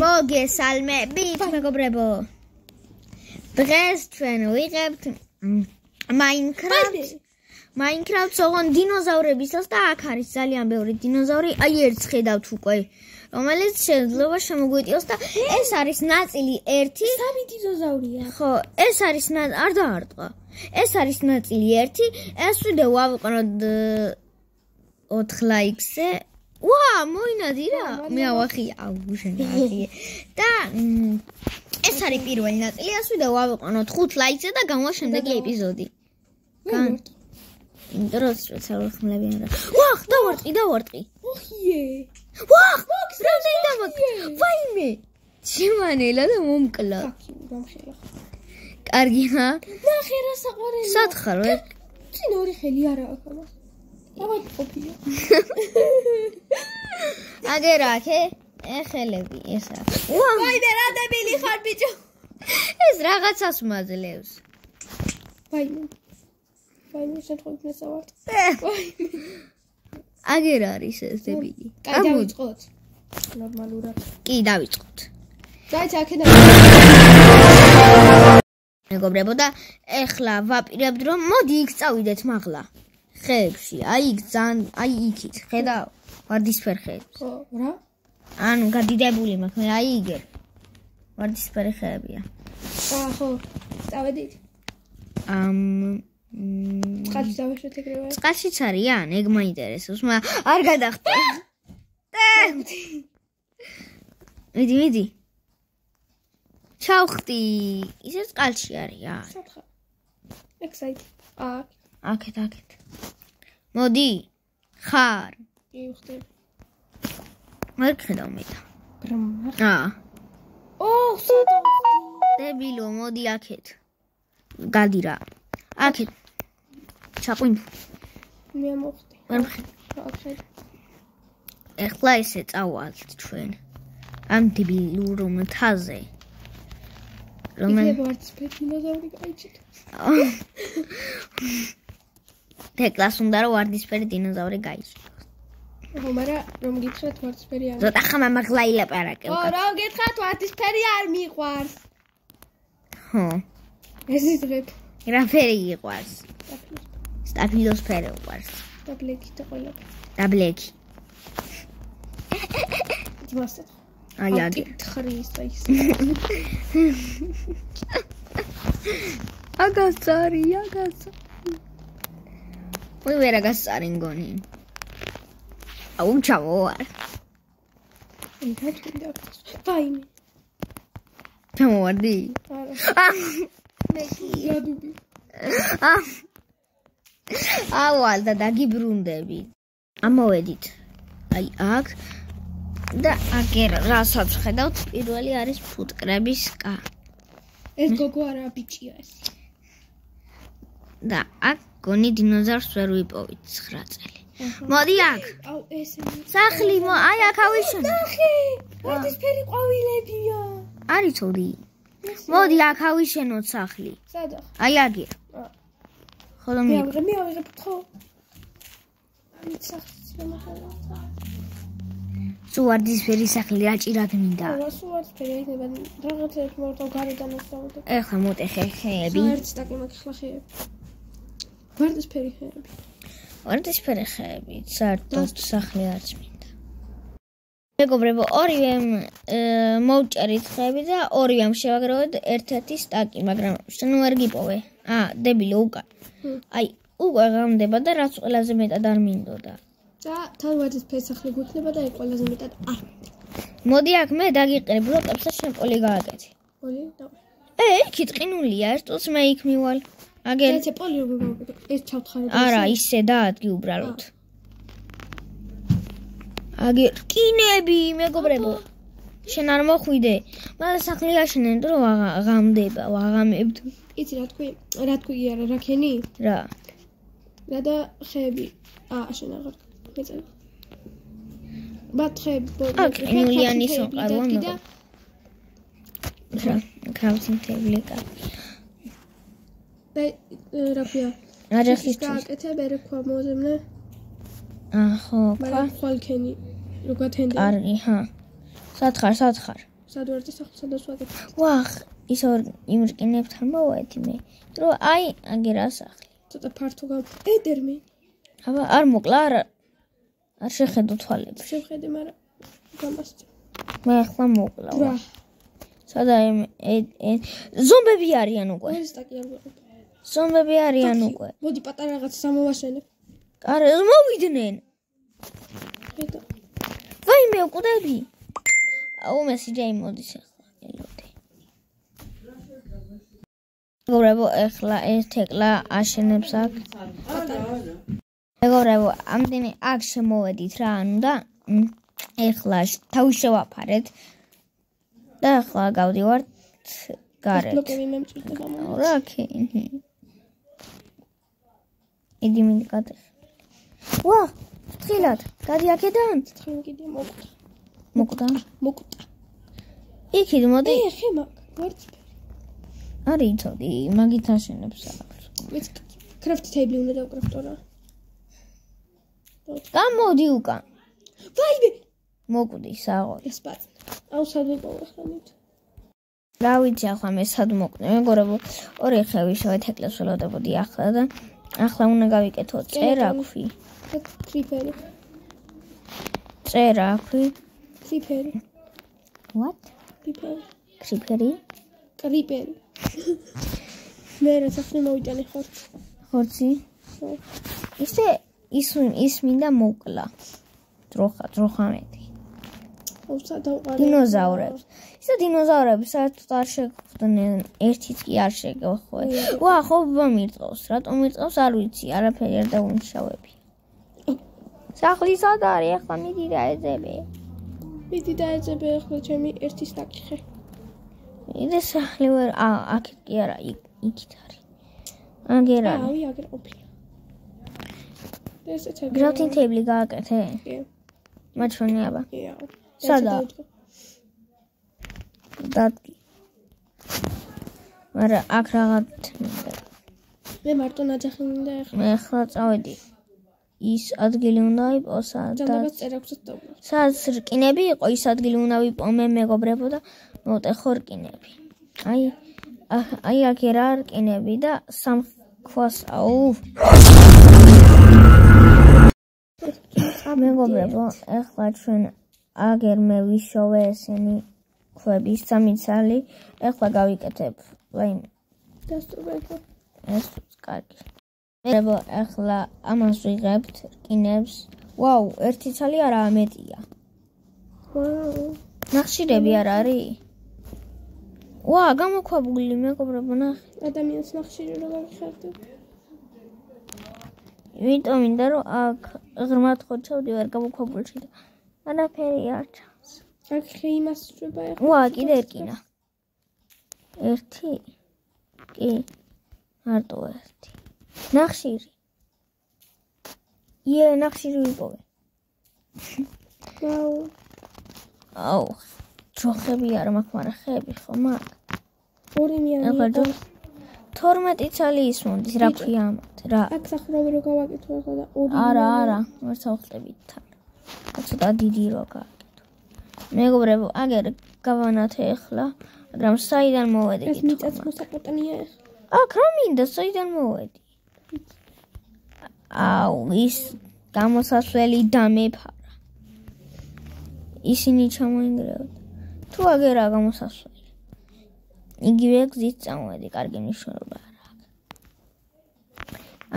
მოგესალმებით მეგობრებო. დღეს ჩვენ ვიღებთ Minecraft ოღონ დინოზავრებისას და აქ არის ძალიან ბევრი დინოზავრი. აი ერთს ხედავთ უკვე, რომელიც შეიძლება შემოგვიტიოს და ეს არის ნაწილი 1. 3 დინოზავრია. ხო, ეს არის არ დაარტყა. ეს არის ნაწილი 1. ეს ვიდეო ვავიყნოთ 4 ლაიქზე. ვა, მოინადი რა. მე ავახია, აუგუშენია. და ეს არის პირველი ნაწილი. ეს ვიდეო ვავიყნოთ 5 ლაიქზე და გამვა შემდეგი ეპიზოდი. ინტერეს შეცვალებიან რა. ვახ, დავარტყი. ოხიე. ვახ, რამდენი დამაკ. ვაიმე. შემანელა და მომკლა. კარგი ხა? ნახე რა საყვარელი. სათხარ ვერ? წინ ორი ხელი არა აქვს ამას. დავარ ყოფილი. აგერ აქე ეხელები ესა. ვაიმე რა დებილი ხარ ბიჭო. ეს რაღაცას მაძლევს. ვაიმე შეთხოვით მესავართ. აგერ არის ეს დებილი. კაი დავიწყოთ. ნორმალურად. კი, დავიწყოთ. დაიცა აქედან. მეგობრებო და ეხლა ვაპირებთ რომ მოდი იქ წავიდეთ მაღლა. ხეებში, აი იქ ძალიან, აი იქით. ხედავ? ვარდისფერ ხეებს. ხო, რა? ანუ გადიდებული მაქვს, აი იგერ. ვარდისფერი ხეებია. ხო, წავედით. წყალში დავეშვეთ ეგრევე. წყალშიც არიან, ეგ მაინტერესებს, მაგრამ არ გადახტე. მიდი. ჩავხტი. ისე წყალში არიან. სათხარ. ექსაიტ. აქეთ. მოდი. ხარ. კი, ვხდები. ვერ ხედავ მე და. სადა. დებილო, მოდი აქეთ. გადი რა. აქეთ. ჩაყვინ. მე მოხდი. ვერ ხედავ. ეხლა ესე წავალთ ჩვენ. ამ დებილურ მთაზე. რომელი ვარდისფერი დინოზავრი გაიჭით. თეკლას უნდა რომ ვარდისფერი დინოზავრი გაიჭროს. ხო, მაგრამ რომ გითხრათ ვარდისფერი არ. ზოთა ხმა მაგლა ილაპარაკე. ხო, რომ გითხრათ ვარდისფერი არ მიყვარს. ხო. ეს იზღებ. რა ფერი იყვარს? სტაფილოს ფერი იყვარს. და ბლეკი და ყველა. და ბლეკი. ძმასად. აი აგი. თხრის და ის. აგასარი. ой ვერ აგასარი მგონი. აუ ჩავარ. ვაიმე. ჩამოვარდი? არა. მე იადუბი. ავალ და დაგიბრუნდები. ამოვედით. აი აქ და აგერ რასაც ხედავთ, პირველი არის ფუტკრების კა. ეს გოგო არა ბიჭია ეს. და აქ გონი დინოზავრს ვერ ვიპოვით 9 წელი. მოდი აქ. აუ ეს სახლი აი აქ ავიშენე. ნახე. ვარდისფერი ყვავილებია. არის ორი. მოდი აქ ავიშენოთ სახლი. სადა? აი აგერ. ხოლო მე ავიღებ ხო? აი სახლს მომახალავთ. სულ ვარდისფერი სახლი რა ჭირად მინდა? სულ ვარდისფერი იქნება რაღაცებს მოვიდა გარედან ასწავლე. ეხლა მოტეხე ხეები. ერთს დაკიმაქ ხლა ხეები. ვარდისფერი ხეები. ვარდისფერი ხეები, საერთოდ სახლი არც მინდა. მეგობრებო, ორივე მოვჭერით ხეები და ორივემ შევაგროვეთ ერთ-ერთი სტაკი, მაგრამ შენ ვერ გიპოვე. დებილო უკან. აი, უკვე გამდება და რაც ყველაზე მეტად არ მინდოდა. და თან ვარდისფერი სახლი გვიქნება და აი ყველაზე მეტად არ. მოდი აქ მე დაგიყრე ბლოკებს და შენ პოლი გააკეთე. პოლი? იქით ყინულია, ეს წუთს მე იქ მივალ. აგერ ეს პოლი როგორ გავაკეთე? ეს ჩავთხარ. არა, ისე დაადგი უბრალოდ. აგერ კინები, მეგობრებო. შენ არ მოხვიდე. მაგრამ სახლი აშენენ რომ აღამდება, აღამებთ. იცი რა თქვი არა, რა ქენი? რა. რა და ხეები. შენ აღარ მეწევ. ბათხე ყინულიანი სოყარვა მეგო. რა, კრავცინტებლი კა. და რა ქვია? აჯახის გააკეთე, მე რქვა მოზემნე. ხო, მაგრამ ხვალქენი. Look at him. Კარგი, ხა. სათხარ. სად ვარ და სახლსადაც ვაკეთებ. ვახ, ის იმ რკინებთან მოვედი მე. რომ აი, აგერ ასახლი. ცოტა ფართო ედერმე. აბა, არ მოკლა, არ შეხედო თვალები. შევხედე, მაგრამ გამასწრე. მე ახლა მოკლა. სადა ზომბები არიან უკვე. ვერისტაკი არ ვიყო. ზომბები არიან უკვე. მოდი პატარა რაღაც სამოვაშენებ. არა, მოვიდნენ. ხედა. ვაი მე უყდები. აუ მესიჯი მოდის ახლა. ელოდი. მეგობრებო, ახლა ერთ ეკლა აშენებს აქ. მეგობრებო, ამდენი აქ შემოვედით რა, ანუ და ახლა თავი შევაფარეთ. და ახლა გავდივართ გარეთ. ბლოკები მემჭირდება მომავალ. რა კი. იდი მინიკატე. ვა, ფრთხილად, გადი აქედან. თხილგიდე მოკვდა. მოკვდა. მოკვდა. იქით მოდი. ხე მაგ, ვერცფერი. არ იცოდი, მაგით აშენებს აქვს. მეც კრაფტ თეიბლი უნდა დავკრაფტო რა. გამოდი უკან. ვაიმე. მოკვდი საღოლი. ეს პატ. აუ სად ვიყო ხანით. რა ვიცი ახლა მე სად მოკვდი. მეგობრებო, ორი ხევი შევეთ ეკლებს ველოდებოდი ახლა და ახლა უნდა გავიკეთო წერაქვი. კრიფერი. წერაქვი. კრიფერი. What? კრიფერი. კრიფერი? კრიფერი. მე რა სახნე მოვიტანე ხორცი. ხორცი? ისე ის მინდა მოკლა. დროხა მეტი. დინოზავრებს. ისე დინოზავრები საერთოდ არ შეგვხვდნენ, ერთიც კი არ შეგეხვე. ვა, ხო მომირწყავს, რატომ მირწყავს არ ვიცი, არაფერი არ დაუმშავები. სახლი სად არის? ახლა მიდი და ეძებე. მიდი და ეძებე ახლა ჩემი ერთი სტაკი ხე. ეს სახლი ვერ აქეთ კი არა, იქით არის. აგერ არის. ავი აგერ ყოფილი. ესეც აგერ. გრაფტინგ თეიბლი გააკეთე? კი. მაჩვენე აბა. კი. სადა? დადგი. მაგრამ აქ რაღაც მე მარტო ნაძახი მინდა ახლა. მე ახლა წავედი. ის ადგილი უნდა ვიპოვსა და ჯანდაბას წერაქვსაც დავუყო. სადაც რკინები იყო, ის ადგილი უნდა ვიპოვო მე მეგობრებო და მოვტეხო რკინები. აი აქ რა რკინები და სამქვას აუ. მეგობრებო, ახლა ჩვენ აგერ მე ვიშოვე ესენი ქვები, სამი ცალი, ახლა გავიკეთებ. ვაიმე. დასწრებო. ეს კარგი. მეგობრებო, ახლა ამას ვიღებთ რკინებს. ვაუ, ერთი ცალი არაა მეტია. ვაუ. ნახშირები არ არის? ვა, გამოქვაბული მეგობრებო, ნახე. ადამიანს ნახშირი რა გიხარდებ? ვიტო მინდა რომ აქ ღრმად ხოჩავდი ვერ გამოქვაბულში და არაფერი არ ჩანს. აქ ხე იმას ჭრება ახლა. ვა, კიდე რკინა. ერთი? კი. მარტო ერთი. ნახშირი. ნახშირი ვიპოვე. ვაუ. აუ, ჯოხები არ მაქვს, მაგრამ ხეები ხო მაქვს. ორი მიანი. ახლა 12 ცალი ის მომდის, რა ქვია ამათ, რა. აქ სახურავი რო გავაკეთო ახლა და ორი. არა, ვერ სავხლებით თან. ცოტა დიდი რო გააკეთო. მეგობრებო, აგერ გავანათე ახლა, მაგრამ საიდან მოვედი? ეს მიწაც მოსაყოტნია ახლა. აქ რა მინდა, საიდან მოვედი? აუ, ის გამოსასვლელი დამეფარა. ისინი ჩამოინგრევდა. თუ აგერა გამოსასვლელი. იგივე გზით წამოვედი, კარგი მნიშვნელობა არ აქვს.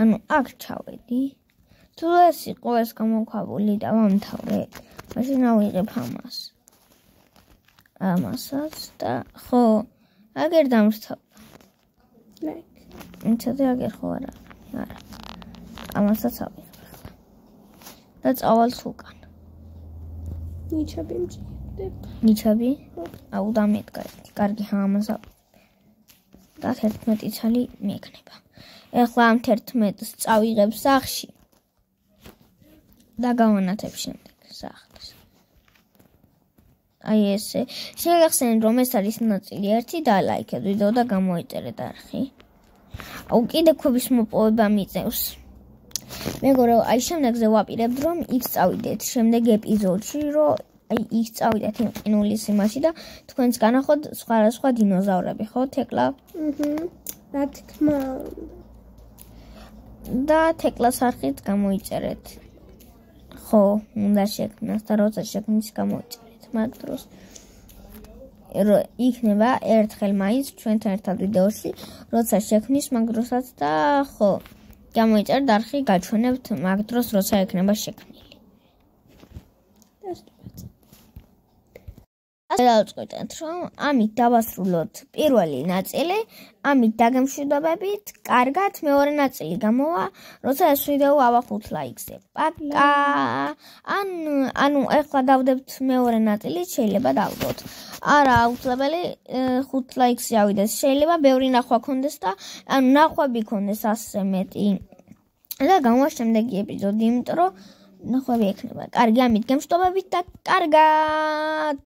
ანუ აქ ჩავედი. თუ ეს იყო ეს გამოქვაბული და ვამთავრე, მაშინ ავიღებ ამას. ამასაც და ხო, აგერ დამრთავდა. ლайк. მიცადე აგერ ხო არა. არა. ამასაც ავიღებ ახლა. და წავალთ უკან. ნიჩაბი მჭირდება. ნიჩაბი? აუ დამედგა ერთი. კარგი ამას ავიღებ. და 11 ცალი მექნება. ეხლა ამ 11-ს წავიღებ სახლში. და გავანათებ შემდეგ სახლს. აი ესე. შეგახსენეთ რომ ეს არის ნაწილი 1 და ლაიქეთ ვიდეო და გამოიწერეთ არხი. აუ კიდე ქვების მოპოვება მიწევს. მეგობრებო, აი შემდეგზე ვაპირებთ რომ იქ წავიდეთ შემდეგ ეპიზოდში, რომ აი ის წავიდეთ იმ ყინულის იმაში და თქვენს განახოთ სხვა დინოზავრები, ხო, თეკლა? რა თქმა უნდა. და თეკლას არხით გამოიწერეთ. ხო, უნდა შექმნას და როცა შექმნის გამოიწერეთ. მაგ დროს იქნება ერთხელ მაინც ჩვენთან ერთად ვიდეოში, როცა შექმნის მაგ დროსაც და ხო, გამოიწერეთ არხი გაჩვენებთ მაგ დროს, როცა იქნება შექმნილი. დავწყვეტეთ, რომ ამით დავასრულოთ პირველი ნაწილი, ამით დაგემშვიდობებით, კარგად, მეორე ნაწილი გამოვა, როცა ეს ვიდეო ავახოთ ლაიქზე. პაკა! ანუ ეხლა დავდებთ მეორე ნაწილი, შეიძლება დავდოთ. არა, აუცილებელი 5 ლაიქს ავიდეს. შეიძლება ბევრი ნახვა ქონდეს და ანუ ნახვები ქონდეს 100-ზე მეტი. და გამოვა შემდეგი ეპიზოდი, იმიტომ რომ ნახვები ექნება. კარგი, ამით გემშვიდობებით და კარგად!